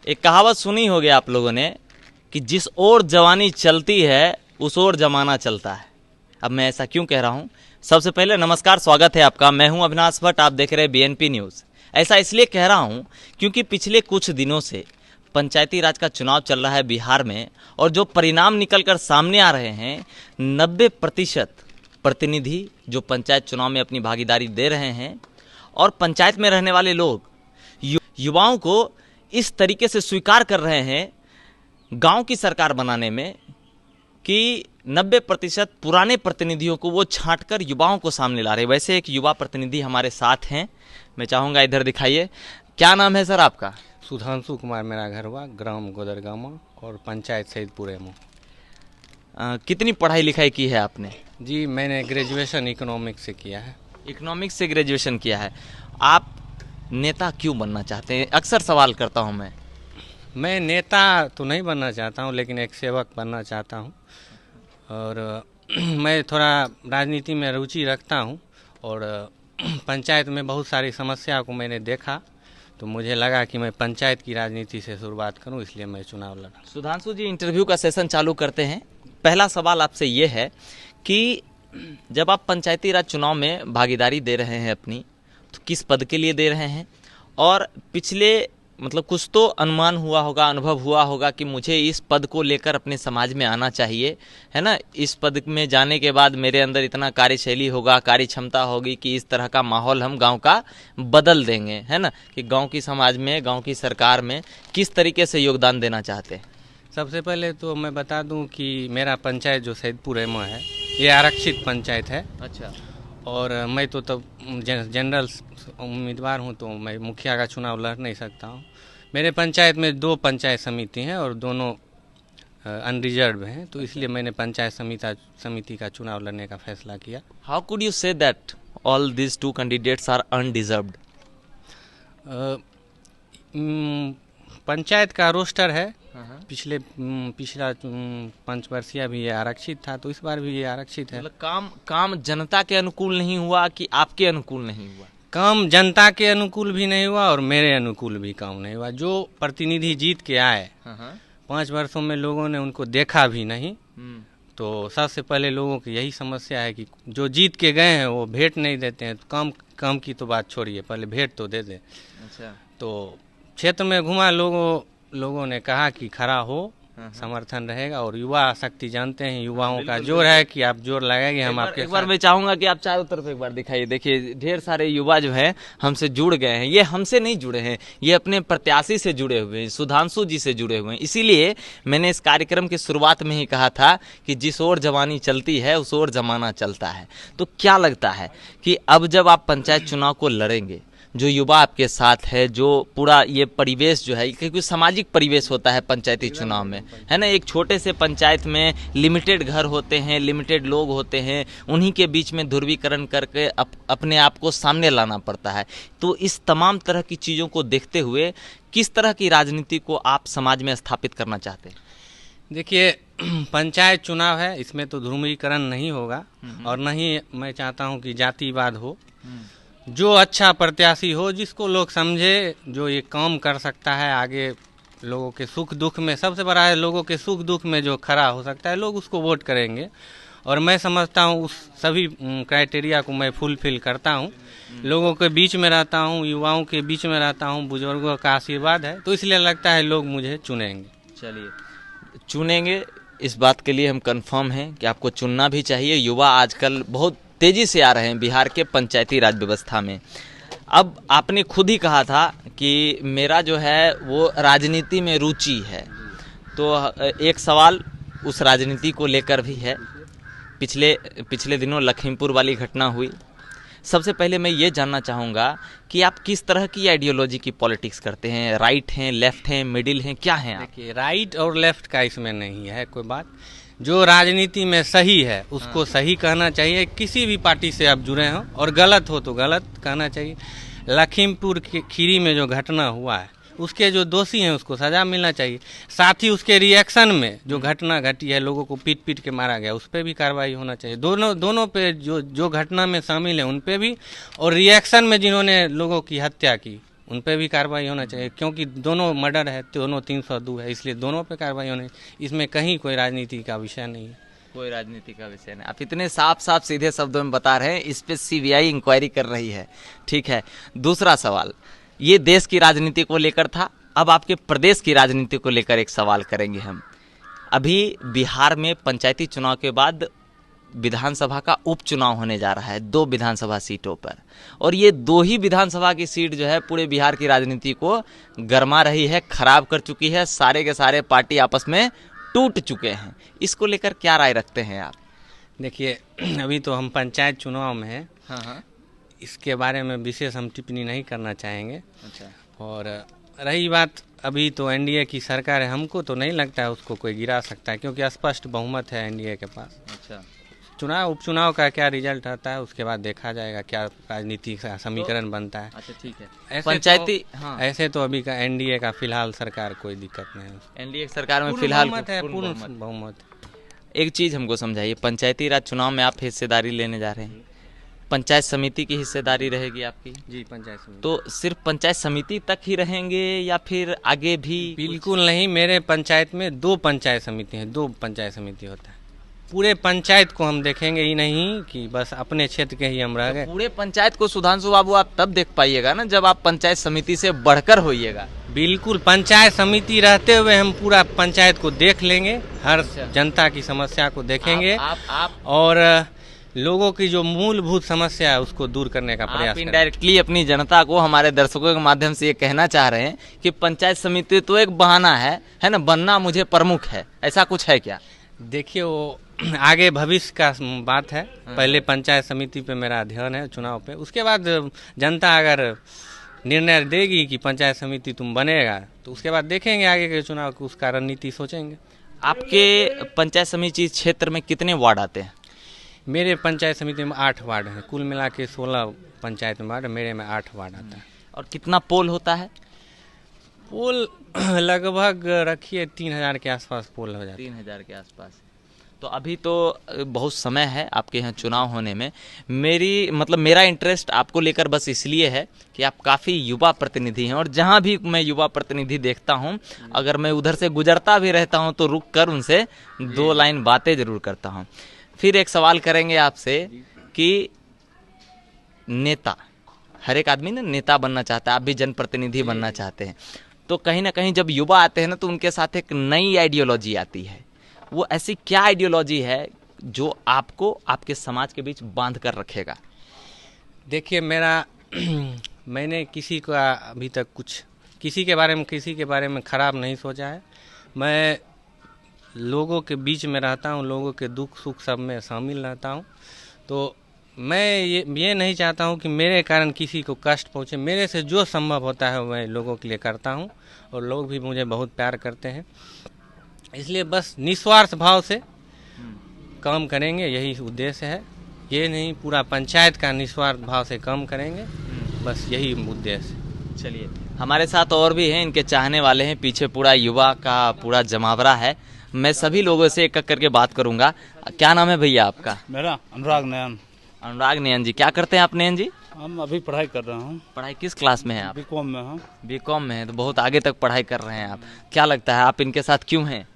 एक कहावत सुनी होगी आप लोगों ने कि जिस ओर जवानी चलती है उस ओर जमाना चलता है। अब मैं ऐसा क्यों कह रहा हूं? सबसे पहले नमस्कार, स्वागत है आपका। मैं हूं अविनाश भट्ट, आप देख रहे हैं बीएनपी न्यूज़। ऐसा इसलिए कह रहा हूं क्योंकि पिछले कुछ दिनों से पंचायती राज का चुनाव चल रहा है बिहार में, और जो परिणाम निकलकर सामने आ रहे हैं, 90% प्रतिनिधि जो पंचायत चुनाव में अपनी भागीदारी दे रहे हैं और पंचायत में रहने वाले लोग युवाओं को इस तरीके से स्वीकार कर रहे हैं गांव की सरकार बनाने में कि 90% पुराने प्रतिनिधियों को वो छांटकर युवाओं को सामने ला रहे हैं। वैसे एक युवा प्रतिनिधि हमारे साथ हैं, मैं चाहूँगा इधर दिखाइए। क्या नाम है सर आपका? सुधांशु कुमार मेरा घर हुआ, ग्राम गोदरगामा और पंचायत सैदपुर एमो। कितनी पढ़ाई लिखाई की है आपने? जी, मैंने ग्रेजुएशन इकोनॉमिक्स से किया है। इकोनॉमिक्स से ग्रेजुएशन किया है। आप नेता क्यों बनना चाहते हैं? अक्सर सवाल करता हूं मैं नेता तो नहीं बनना चाहता हूं, लेकिन एक सेवक बनना चाहता हूं। और मैं थोड़ा राजनीति में रुचि रखता हूं और पंचायत में बहुत सारी समस्या को मैंने देखा, तो मुझे लगा कि मैं पंचायत की राजनीति से शुरुआत करूं, इसलिए मैं चुनाव लड़ा। सुधांशु जी, इंटरव्यू का सेशन चालू करते हैं। पहला सवाल आपसे ये है कि जब आप पंचायती राज चुनाव में भागीदारी दे रहे हैं अपनी, तो किस पद के लिए दे रहे हैं? और पिछले कुछ तो अनुमान हुआ होगा, अनुभव हुआ होगा कि मुझे इस पद को लेकर अपने समाज में आना चाहिए, है ना। इस पद में जाने के बाद मेरे अंदर इतना कार्यशैली होगा, कार्य क्षमता होगी कि इस तरह का माहौल हम गांव का बदल देंगे, है ना। कि गांव की समाज में, गांव की सरकार में किस तरीके से योगदान देना चाहते हैं? सबसे पहले तो मैं बता दूं कि मेरा पंचायत जो सैदपुर एमो है, ये आरक्षित पंचायत है। अच्छा। और मैं तो तब जनरल उम्मीदवार हूं, तो मैं मुखिया का चुनाव लड़ नहीं सकता हूं। मेरे पंचायत में 2 पंचायत समिति हैं और दोनों अनरिजर्व हैं, तो इसलिए मैंने पंचायत समिति का चुनाव लड़ने का फैसला किया। How could you say that all these 2 candidates are undeserved? Panchayat का रोस्टर है, पिछला पंचवर्षीय भी ये आरक्षित था, तो इस बार भी ये आरक्षित है। काम जनता के अनुकूल नहीं हुआ कि आपके अनुकूल नहीं हुआ? काम जनता के अनुकूल भी नहीं हुआ और मेरे अनुकूल भी काम नहीं हुआ। जो प्रतिनिधि जीत के आए, 5 वर्षों में लोगों ने उनको देखा भी नहीं। तो सबसे पहले लोगों की यही समस्या है कि जो जीत के गए हैं वो भेंट नहीं देते हैं। तो काम की तो बात छोड़िए, पहले भेंट तो दे दे। अच्छा। तो क्षेत्र में घुमा, लोगों ने कहा कि खड़ा हो, समर्थन रहेगा। और युवा शक्ति जानते हैं, युवाओं का जोर है कि आप जोर लगाएंगे, हम आपके एक बार मैं चाहूंगा कि आप चारों तरफ एक बार दिखाइए। देखिए, ढेर सारे युवा जो हैं हमसे जुड़ गए हैं। ये हमसे नहीं जुड़े हैं, ये अपने प्रत्याशी से जुड़े हुए हैं, सुधांशु जी से जुड़े हुए हैं। इसीलिए मैंने इस कार्यक्रम की शुरुआत में ही कहा था कि जिस ओर जवानी चलती है उस ओर जमाना चलता है। तो क्या लगता है कि अब जब आप पंचायत चुनाव को लड़ेंगे, जो युवा आपके साथ है, जो पूरा ये परिवेश जो है, क्योंकि सामाजिक परिवेश होता है पंचायती चुनाव में, है ना। एक छोटे से पंचायत में लिमिटेड घर होते हैं, लिमिटेड लोग होते हैं, उन्हीं के बीच में ध्रुवीकरण करके अपने आप को सामने लाना पड़ता है। तो इस तमाम तरह की चीज़ों को देखते हुए किस तरह की राजनीति को आप समाज में स्थापित करना चाहते हैं? देखिए, पंचायत चुनाव है, इसमें तो ध्रुवीकरण नहीं होगा और न ही मैं चाहता हूँ कि जातिवाद हो। जो अच्छा प्रत्याशी हो, जिसको लोग समझे, जो ये काम कर सकता है आगे, लोगों के सुख दुख में, सबसे बड़ा है लोगों के सुख दुख में जो खड़ा हो सकता है, लोग उसको वोट करेंगे। और मैं समझता हूँ उस सभी क्राइटेरिया को मैं फुलफिल करता हूँ। लोगों के बीच में रहता हूँ, युवाओं के बीच में रहता हूँ, बुजुर्गों का आशीर्वाद है, तो इसलिए लगता है लोग मुझे चुनेंगे। चलिए, चुनेंगे, इस बात के लिए हम कंफर्म हैं कि आपको चुनना भी चाहिए। युवा आजकल बहुत तेजी से आ रहे हैं बिहार के पंचायती राज व्यवस्था में। अब आपने खुद ही कहा था कि मेरा जो है वो राजनीति में रुचि है, तो एक सवाल उस राजनीति को लेकर भी है। पिछले दिनों लखीमपुर वाली घटना हुई। सबसे पहले मैं ये जानना चाहूँगा कि आप किस तरह की आइडियोलॉजी की पॉलिटिक्स करते हैं? राइट हैं, लेफ्ट हैं, मिडिल हैं, क्या हैं आप? देखिए, राइट और लेफ्ट का इसमें नहीं है कोई बात। जो राजनीति में सही है उसको सही कहना चाहिए, किसी भी पार्टी से आप जुड़े हों, और गलत हो तो गलत कहना चाहिए। लखीमपुर के खीरी में जो घटना हुआ है, उसके जो दोषी हैं उसको सज़ा मिलना चाहिए। साथ ही उसके रिएक्शन में जो घटना घटी है, लोगों को पीट पीट के मारा गया, उस पर भी कार्रवाई होना चाहिए। दोनों पे जो घटना में शामिल है उन पे भी, और रिएक्शन में जिन्होंने लोगों की हत्या की उन पे भी कार्रवाई होना चाहिए, क्योंकि दोनों मर्डर है, दोनों 302 है, इसलिए दोनों पे कार्रवाई होनी चाहिए। इसमें कहीं कोई राजनीति का विषय नहीं है। कोई राजनीति का विषय नहीं। आप इतने साफ साफ सीधे शब्दों में बता रहे हैं, इस पे सीबीआई इंक्वायरी कर रही है। ठीक है, दूसरा सवाल, ये देश की राजनीति को लेकर था, अब आपके प्रदेश की राजनीति को लेकर एक सवाल करेंगे हम। अभी बिहार में पंचायती चुनाव के बाद विधानसभा का उपचुनाव होने जा रहा है 2 विधानसभा सीटों पर, और ये 2 ही विधानसभा की सीट जो है पूरे बिहार की राजनीति को गरमा रही है, खराब कर चुकी है। सारे के सारे पार्टी आपस में टूट चुके हैं। इसको लेकर क्या राय रखते हैं आप? देखिए, अभी तो हम पंचायत चुनाव में हैं। हाँ, इसके बारे में विशेष हम टिप्पणी नहीं करना चाहेंगे। अच्छा। और रही बात, अभी तो एनडीए की सरकार है, हमको तो नहीं लगता है उसको कोई गिरा सकता है, क्योंकि स्पष्ट बहुमत है एनडीए के पास। अच्छा, उपचुनाव का क्या रिजल्ट आता है उसके बाद देखा जाएगा, क्या राजनीतिक समीकरण बनता है। अच्छा, ठीक है। ऐसे तो अभी का एनडीए का फिलहाल सरकार कोई दिक्कत नहीं है। एनडीए सरकार में फिलहाल पूर्ण बहुमत। एक चीज हमको समझाइए, पंचायती राज चुनाव में आप हिस्सेदारी लेने जा रहे हैं, पंचायत समिति की हिस्सेदारी रहेगी आपकी? जी, पंचायत समिति। तो सिर्फ पंचायत समिति तक ही रहेंगे या फिर आगे भी? बिल्कुल नहीं, मेरे पंचायत में 2 पंचायत समिति हैं, 2 पंचायत समिति होता है। पूरे पंचायत को हम देखेंगे ही नहीं कि बस अपने क्षेत्र के ही हम रह गए। पूरे पंचायत को सुधांशु बाबू आप तब देख पाइएगा ना जब आप पंचायत समिति से बढ़कर होइएगा। बिल्कुल, पंचायत समिति रहते हुए हम पूरा पंचायत को देख लेंगे, हर जनता की समस्या को देखेंगे आप और लोगों की जो मूलभूत समस्या है उसको दूर करने का प्रयास। इनडायरेक्टली अपनी जनता को, हमारे दर्शकों के माध्यम से ये कहना चाह रहे हैं कि पंचायत समिति तो एक बहाना है ना, बनना मुझे प्रमुख है, ऐसा कुछ है क्या? देखिए, वो आगे भविष्य का बात है। पहले पंचायत समिति पे मेरा ध्यान है, चुनाव पे, उसके बाद जनता अगर निर्णय देगी कि पंचायत समिति तुम बनेगा तो उसके बाद देखेंगे आगे के चुनाव की, उसका रणनीति सोचेंगे। आपके पंचायत समिति क्षेत्र में कितने वार्ड आते हैं? मेरे पंचायत समिति में 8 वार्ड हैं, कुल मिला के 16 पंचायत में वार्ड, मेरे में 8 वार्ड आता है। और कितना पोल होता है? पोल लगभग रखिए 3000 के आसपास पोल हो जाता है। 3000 के आसपास। तो अभी तो बहुत समय है आपके यहाँ चुनाव होने में। मेरा इंटरेस्ट आपको लेकर बस इसलिए है कि आप काफ़ी युवा प्रतिनिधि हैं, और जहाँ भी मैं युवा प्रतिनिधि देखता हूँ, अगर मैं उधर से गुजरता भी रहता हूँ तो रुक कर उनसे 2 लाइन बातें जरूर करता हूँ। फिर एक सवाल करेंगे आपसे कि नेता, हर एक आदमी ना नेता बनना चाहता है, आप भी जनप्रतिनिधि बनना चाहते हैं, तो कहीं ना कहीं जब युवा आते हैं ना तो उनके साथ एक नई आइडियोलॉजी आती है। वो ऐसी क्या आइडियोलॉजी है जो आपको आपके समाज के बीच बांध कर रखेगा? देखिए, मैंने किसी का अभी तक किसी के बारे में खराब नहीं सोचा है। मैं लोगों के बीच में रहता हूँ, लोगों के दुख सुख सब में शामिल रहता हूँ, तो मैं ये नहीं चाहता हूँ कि मेरे कारण किसी को कष्ट पहुँचे। मेरे से जो संभव होता है मैं लोगों के लिए करता हूँ, और लोग भी मुझे बहुत प्यार करते हैं, इसलिए बस निस्वार्थ भाव से काम करेंगे, यही उद्देश्य है। ये नहीं पूरा पंचायत का निस्वार्थ भाव से काम करेंगे, बस यही उद्देश्य। चलिए, हमारे साथ और भी हैं, इनके चाहने वाले हैं, पीछे पूरा युवा का पूरा जमावड़ा है। मैं सभी लोगों से एक एक करके बात करूंगा। क्या नाम है भैया आपका? मेरा अनुराग नयन। अनुराग नयन जी, क्या करते हैं आप नयन जी? हम अभी पढ़ाई कर रहे हैं। पढ़ाई किस क्लास में हैं आप? बीकॉम में हैं। बीकॉम में है, तो बहुत आगे तक पढ़ाई कर रहे हैं आप। क्या लगता है आप इनके साथ क्यों हैं?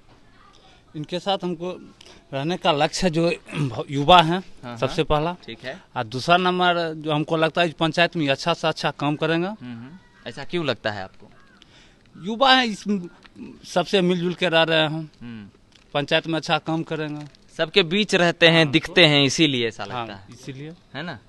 इनके साथ हमको रहने का लक्ष्य जो युवा हैं, सबसे पहला, ठीक है, और दूसरा नंबर जो हमको लगता है पंचायत में अच्छा से अच्छा काम करेंगे। ऐसा क्यों लगता है आपको? युवा है, इस सबसे मिलजुल के रह रहे हैं, पंचायत में अच्छा काम करेंगे, सबके बीच रहते हैं, दिखते हैं, इसीलिए ऐसा लगता है, इसीलिए, है ना?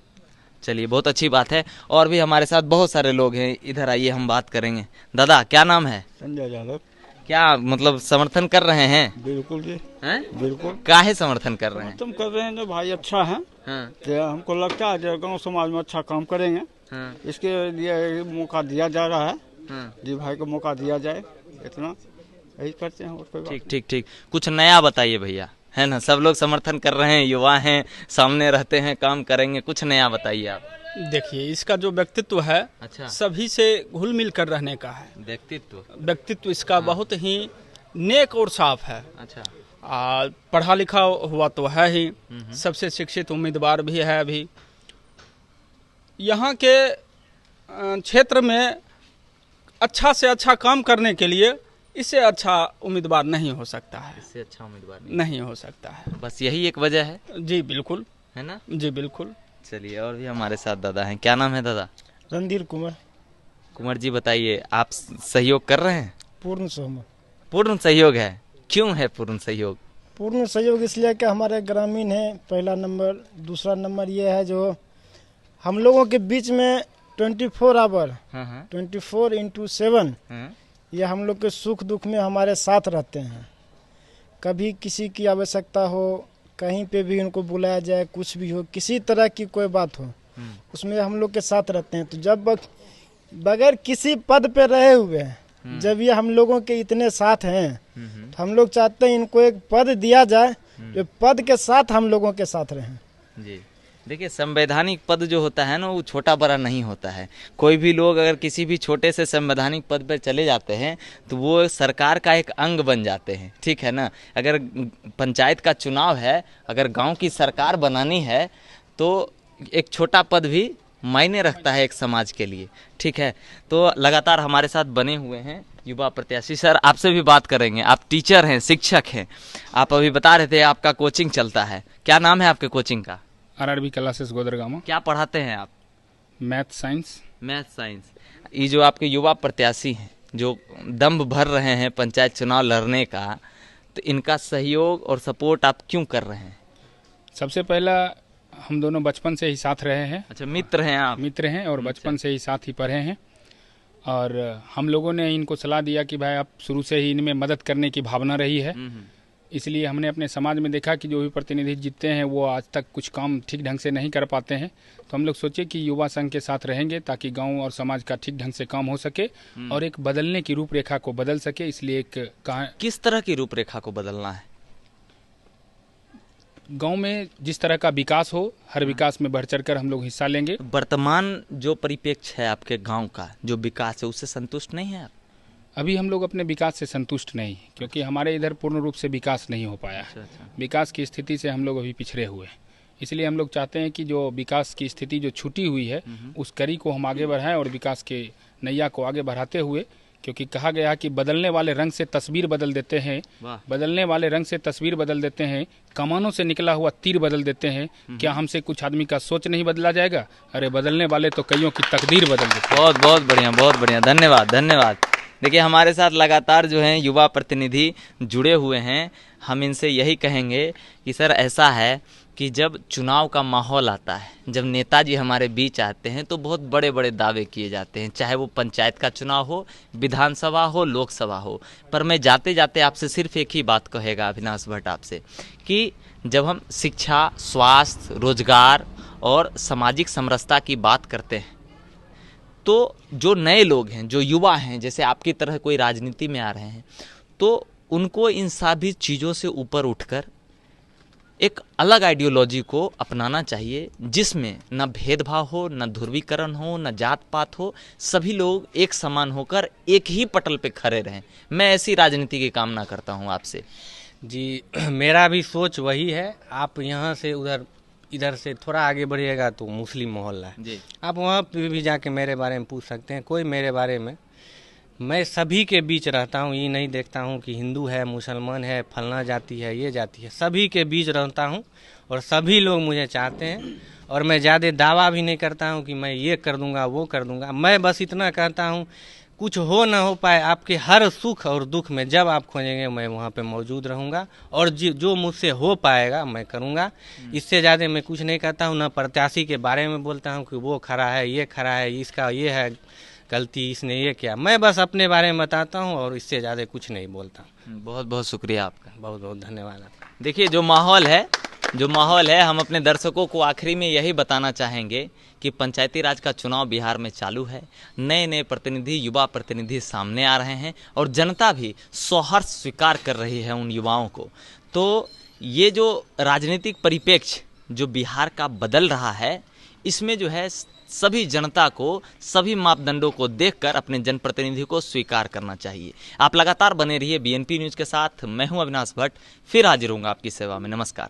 चलिए, बहुत अच्छी बात है। और भी हमारे साथ बहुत सारे लोग हैं, इधर आइए, हम बात करेंगे। दादा, क्या नाम है? संजय यादव। क्या मतलब समर्थन कर रहे हैं? बिल्कुल जी, हैं? बिल्कुल। काहे समर्थन कर रहे हैं? तुम कर रहे हैं जो भाई अच्छा है, जो हमको लगता है जो गांव समाज में अच्छा काम करेंगे, इसके लिए मौका दिया जा रहा है, जी भाई को मौका दिया जाए, इतना यही करते हैं। और कोई ठीक ठीक ठीक, कुछ नया बताइए भैया, है ना? सब लोग समर्थन कर रहे हैं, युवा हैं, सामने रहते हैं, काम करेंगे, कुछ नया बताइए आप। देखिए, इसका जो व्यक्तित्व है, अच्छा, सभी से घुल मिल कर रहने का है। व्यक्तित्व इसका बहुत ही नेक और साफ है। अच्छा, पढ़ा लिखा हुआ तो है ही, सबसे शिक्षित उम्मीदवार भी है। अभी यहाँ के क्षेत्र में अच्छा से अच्छा काम करने के लिए इससे अच्छा उम्मीदवार नहीं हो सकता है, इससे अच्छा उम्मीदवार नहीं हो सकता है। बस यही एक वजह है जी बिल्कुल, है ना। जी बिल्कुल। चलिए, और भी हमारे साथ दादा हैं। क्या नाम है दादा? रणधीर कुमार। कुंवर जी, बताइए, आप सहयोग कर रहे हैं? पूर्ण सहमत। पूर्ण सहयोग है। क्यों है पूर्ण सहयोग? पूर्ण सहयोग इसलिए कि हमारे ग्रामीण है, पहला नंबर। दूसरा नंबर ये है जो हम लोगों के बीच में 24 आवर, 24/7 ये हम लोग के सुख दुख में हमारे साथ रहते हैं। कभी किसी की आवश्यकता हो, कहीं पे भी उनको बुलाया जाए, कुछ भी हो, किसी तरह की कोई बात हो, उसमें हम लोग के साथ रहते हैं। तो जब बगैर किसी पद पे रहे हुए जब ये हम लोगों के इतने साथ हैं, तो हम लोग चाहते हैं इनको एक पद दिया जाए जो पद के साथ हम लोगों के साथ रहें। जी, देखिए, संवैधानिक पद जो होता है ना, वो छोटा बड़ा नहीं होता है। कोई भी लोग अगर किसी भी छोटे से संवैधानिक पद पर चले जाते हैं तो वो सरकार का एक अंग बन जाते हैं, ठीक है ना। अगर पंचायत का चुनाव है, अगर गांव की सरकार बनानी है, तो एक छोटा पद भी मायने रखता है एक समाज के लिए, ठीक है। तो लगातार हमारे साथ बने हुए हैं युवा प्रत्याशी। सर, आपसे भी बात करेंगे। आप टीचर हैं, शिक्षक हैं। आप अभी बता रहे थे आपका कोचिंग चलता है, क्या नाम है आपके कोचिंग का? RRB classes Godargama. क्या पढ़ाते हैं आप? Math science. Math science. ये जो आपके युवा प्रत्याशी हैं, जो दम्भ भर रहे हैं पंचायत चुनाव लड़ने का, तो इनका सहयोग और सपोर्ट आप क्यों कर रहे हैं? सबसे पहला, हम दोनों बचपन से ही साथ रहे हैं। अच्छा, मित्र हैं आप? मित्र हैं और बचपन से ही साथ ही पढ़े हैं। और हम लोगों ने इनको सलाह दिया कि भाई आप शुरू से ही इनमें मदद करने की भावना रही है, इसलिए हमने अपने समाज में देखा कि जो भी प्रतिनिधि जीतते हैं वो आज तक कुछ काम ठीक ढंग से नहीं कर पाते हैं। तो हम लोग सोचे कि युवा संघ के साथ रहेंगे ताकि गांव और समाज का ठीक ढंग से काम हो सके और एक बदलने की रूपरेखा को बदल सके। इसलिए एक किस तरह की रूपरेखा को बदलना है? गांव में जिस तरह का विकास हो, हर विकास में बढ़ चढ़ कर हम लोग हिस्सा लेंगे। वर्तमान जो परिप्रेक्ष्य है आपके गांव का, जो विकास है, उससे संतुष्ट नहीं है आप? अभी हम लोग अपने विकास से संतुष्ट नहीं, क्योंकि हमारे इधर पूर्ण रूप से विकास नहीं हो पाया है। विकास की स्थिति से हम लोग अभी पिछड़े हुए हैं। इसलिए हम लोग चाहते हैं कि जो विकास की स्थिति जो छूटी हुई है, उस कड़ी को हम आगे बढ़ाएं और विकास के नैया को आगे बढ़ाते हुए, क्योंकि कहा गया कि बदलने वाले रंग से तस्वीर बदल देते हैं, बदलने वाले रंग से तस्वीर बदल देते हैं, कमानों से निकला हुआ तीर बदल देते हैं। क्या हमसे कुछ आदमी का सोच नहीं बदला जाएगा? अरे बदलने वाले तो कईयों की तकदीर बदल देते हैं। बहुत बहुत बढ़िया, बहुत बढ़िया, धन्यवाद, धन्यवाद। देखिए, हमारे साथ लगातार जो हैं युवा प्रतिनिधि जुड़े हुए हैं। हम इनसे यही कहेंगे कि सर, ऐसा है कि जब चुनाव का माहौल आता है, जब नेताजी हमारे बीच आते हैं, तो बहुत बड़े बड़े दावे किए जाते हैं, चाहे वो पंचायत का चुनाव हो, विधानसभा हो, लोकसभा हो। पर मैं जाते जाते आपसे सिर्फ एक ही बात कहेगा अविनाश भट्ट आपसे, कि जब हम शिक्षा, स्वास्थ्य, रोजगार और सामाजिक समरसता की बात करते हैं, तो जो नए लोग हैं, जो युवा हैं, जैसे आपकी तरह कोई राजनीति में आ रहे हैं, तो उनको इन सभी चीज़ों से ऊपर उठकर एक अलग आइडियोलॉजी को अपनाना चाहिए, जिसमें न भेदभाव हो, न ध्रुवीकरण हो, न जात पात हो, सभी लोग एक समान होकर एक ही पटल पे खड़े रहें। मैं ऐसी राजनीति की कामना करता हूं आपसे। जी, मेरा भी सोच वही है। आप यहाँ से इधर से थोड़ा आगे बढ़िएगा तो मुस्लिम मोहल्ला है जी। आप वहाँ पे भी जाके मेरे बारे में पूछ सकते हैं, कोई मेरे बारे में। मैं सभी के बीच रहता हूँ, ये नहीं देखता हूँ कि हिंदू है, मुसलमान है, फलना जाति है, ये जाति है, सभी के बीच रहता हूँ और सभी लोग मुझे चाहते हैं। और मैं ज़्यादा दावा भी नहीं करता हूँ कि मैं ये कर दूँगा, वो कर दूँगा। मैं बस इतना कहता हूँ, कुछ हो ना हो पाए, आपके हर सुख और दुख में जब आप खोजेंगे मैं वहाँ पे मौजूद रहूँगा और जो मुझसे हो पाएगा मैं करूँगा। इससे ज़्यादा मैं कुछ नहीं कहता हूँ। ना प्रत्याशी के बारे में बोलता हूँ कि वो खड़ा है, ये खड़ा है, इसका ये है गलती, इसने ये किया। मैं बस अपने बारे में बताता हूँ और इससे ज़्यादा कुछ नहीं बोलता। बहुत बहुत शुक्रिया आपका, बहुत बहुत धन्यवाद आपका। देखिए, जो माहौल है, हम अपने दर्शकों को आखिरी में यही बताना चाहेंगे कि पंचायती राज का चुनाव बिहार में चालू है। नए नए प्रतिनिधि, युवा प्रतिनिधि सामने आ रहे हैं और जनता भी सहर्ष स्वीकार कर रही है उन युवाओं को। तो ये जो राजनीतिक परिप्रेक्ष्य जो बिहार का बदल रहा है, इसमें जो है सभी जनता को, सभी मापदंडों को देखकर अपने जनप्रतिनिधि को स्वीकार करना चाहिए। आप लगातार बने रहिए BNP न्यूज़ के साथ। मैं हूं अविनाश भट्ट, फिर हाजिर होऊंगा आपकी सेवा में। नमस्कार।